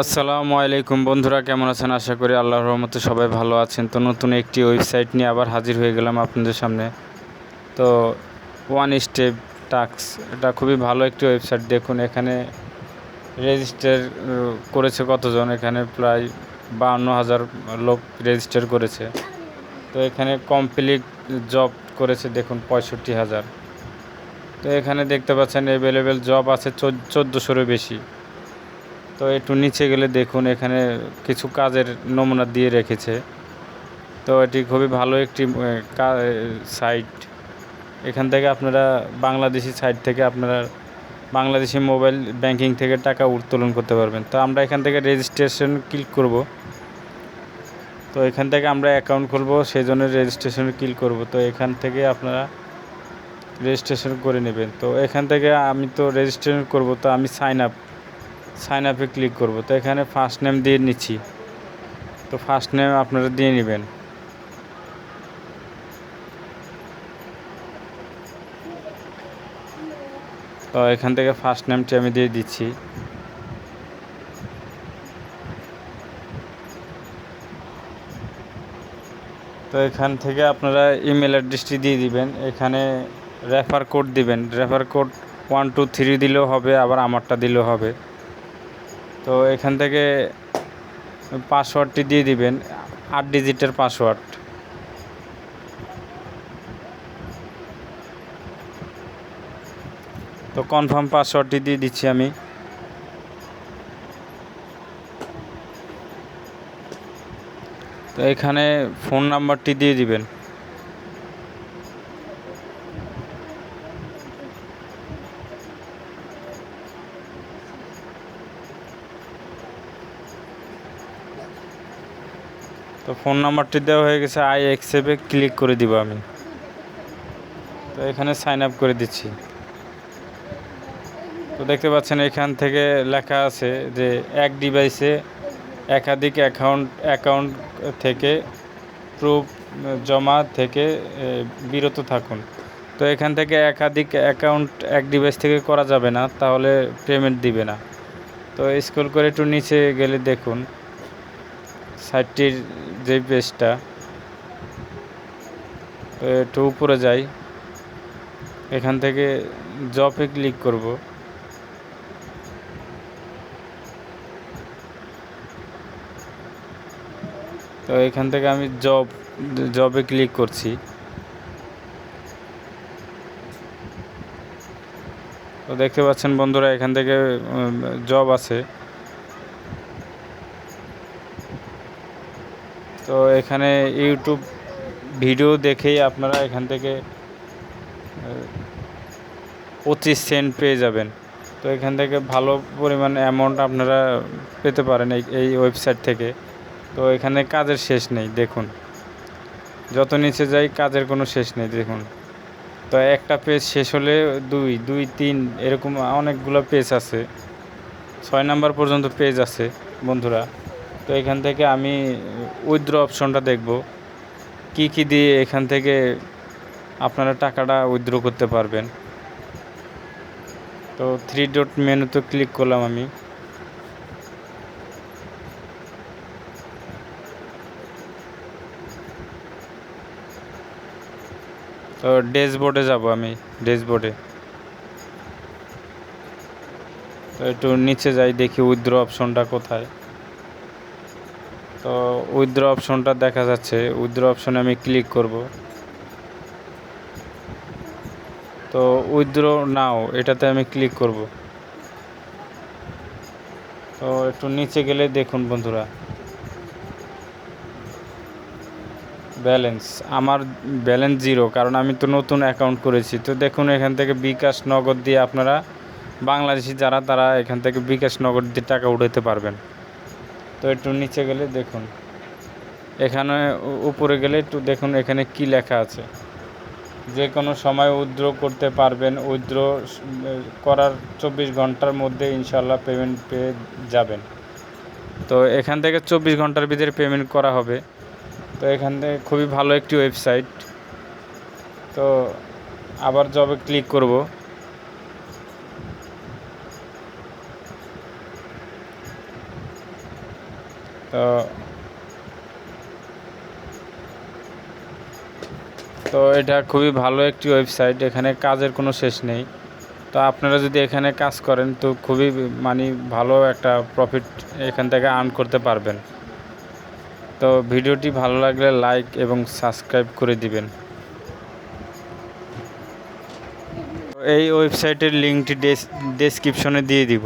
আসসালামু আলাইকুম বন্ধুরা, কেমন আছেন? আশা করি আল্লাহর রহমতে সবাই ভালো আছেন। তো নতুন একটি ওয়েবসাইট নিয়ে আবার হাজির হয়ে গেলাম আপনাদের সামনে। তো ওয়ান স্টেপ টাস্ক, এটা খুবই ভালো একটি ওয়েবসাইট। দেখুন এখানে রেজিস্টার করেছে কতজন, এখানে প্রায় 52,000 লোক রেজিস্টার করেছে। তো এখানে কমপ্লিট জব করেছে দেখুন 65,000। তো এখানে দেখতে পাচ্ছেন অ্যাভেলেবেল জব আছে 1400-এরও বেশি। তো একটু নিচে গেলে দেখুন এখানে কিছু কাজের নমুনা দিয়ে রেখেছে। তো এটি খুবই ভালো একটি সাইট। এখান থেকে আপনারা বাংলাদেশি সাইট থেকে আপনারা বাংলাদেশি মোবাইল ব্যাংকিং থেকে টাকা উত্তোলন করতে পারবেন। তো আমরা এখান থেকে রেজিস্ট্রেশন ক্লিক করব। তো এখান থেকে আমরা অ্যাকাউন্ট খুলব, সেই জন্য রেজিস্ট্রেশনে ক্লিক করব। তো এখান থেকে আপনারা রেজিস্ট্রেশন করে নেবেন। তো এখান থেকে আমি তো রেজিস্ট্রেশন করব, তো আমি সাইন আপে ক্লিক করব। তো এখানে ফার্স্ট নেম দিয়ে নিচ্ছি। তো ফার্স্ট নেম আপনারা দিয়ে নেবেন। তো এখান থেকে ফার্স্ট নেমটি আমি দিয়ে দিচ্ছি। তো এখান থেকে আপনারা ইমেল অ্যাড্রেসটি দিয়ে দিবেন। এখানে রেফার কোড দিবেন। রেফার কোড 123 দিলেও হবে, আবার আমারটা দিলেও হবে। তো এখান থেকে পাসওয়ার্ডটি দিয়ে দিবেন, 8 ডিজিটের পাসওয়ার্ড। তো কনফার্ম পাসওয়ার্ডটি দিয়ে দিচ্ছি আমি। তো এখানে ফোন নাম্বারটি দিয়ে দিবেন। তো ফোন নাম্বারটি দেওয়া হয়ে গেছে, আই অ্যাকসেপ্টে ক্লিক করে দিব আমি। তো এখানে সাইন আপ করে দিচ্ছি। তো দেখতে পাচ্ছেন এখান থেকে লেখা আছে যে এক ডিভাইসে একাধিক অ্যাকাউন্ট থেকে প্রুফ জমা থেকে বিরত থাকুন। তো এখান থেকে একাধিক অ্যাকাউন্ট এক ডিভাইস থেকে করা যাবে না, তাহলে পেমেন্ট দিবে না। তো স্ক্রল করে একটু নিচে গেলে দেখুন সাইটটির যে পেজটা, তো একটু উপরে যাই, এখান থেকে জবে ক্লিক করব। তো এখান থেকে আমি জবে ক্লিক করছি। তো দেখতে পাচ্ছেন বন্ধুরা এখান থেকে জব আছে। তো এখানে ইউটিউব ভিডিও দেখেই আপনারা এখান থেকে 25 সেন্ট পেয়ে যাবেন। তো এখান থেকে ভালো পরিমাণ অ্যামাউন্ট আপনারা পেতে পারেন এই ওয়েবসাইট থেকে। তো এখানে কাজের শেষ নেই, দেখুন যত নিচে যাই কাজের কোনো শেষ নেই দেখুন। তো একটা পেজ শেষ হলে 2, 3 এরকম অনেকগুলো পেজ আছে, 6 নাম্বার পর্যন্ত পেজ আছে বন্ধুরা। তো এখান থেকে আমি উইথড্র অপশনটা দেখব, কি দিয়ে এখান থেকে আপনারা টাকাটা উইথড্র করতে পারবেন। তো 3 ডট মেনুতে ক্লিক করলাম আমি। তো ড্যাশবোর্ডে যাব আমি, ড্যাশবোর্ডে। তো একটু নিচে যাই, দেখি উইথড্র অপশনটা কোথায়। তো উইথড্র অপশনটা দেখা যাচ্ছে, উইথড্র অপশনে আমি ক্লিক করব। তো উইথড্র নাও এটাতে আমি ক্লিক করব। তো একটু নিচে গেলে দেখুন বন্ধুরা আমার ব্যালেন্স 0, কারণ আমি তো নতুন অ্যাকাউন্ট করেছি। তো দেখুন এখান থেকে বিকাশ নগদ দিয়ে আপনারা বাংলাদেশি যারা তারা এখান থেকে বিকাশ নগদ দিয়ে টাকা উঠাতে পারবেন। তো একটু নিচে গেলে দেখুন, এখানে উপরে গেলে একটু দেখুন এখানে কি লেখা আছে, যে কোনো সময় উইথড্র করতে পারবেন। উইথড্র করার 24 ঘন্টার মধ্যে ইনশাল্লাহ পেমেন্ট পেয়ে যাবেন। তো এখান থেকে 24 ঘন্টার ভিতরে পেমেন্ট করা হবে। তো এখান থেকে খুবই ভালো একটি ওয়েবসাইট। তো আবার জবে ক্লিক করব। তো তো এটা খুবই ভালো একটি ওয়েবসাইট, এখানে কাজের কোনো শেষ নেই। তো আপনারা যদি এখানে কাজ করেন তো খুবই মানে ভালো একটা প্রফিট এখান থেকে আর্ন করতে পারবেন। তো ভিডিওটি ভালো লাগলে লাইক এবং সাবস্ক্রাইব করে দিবেন। এই ওয়েবসাইটের লিঙ্কটি ডেসক্রিপশনে দিয়ে দিব।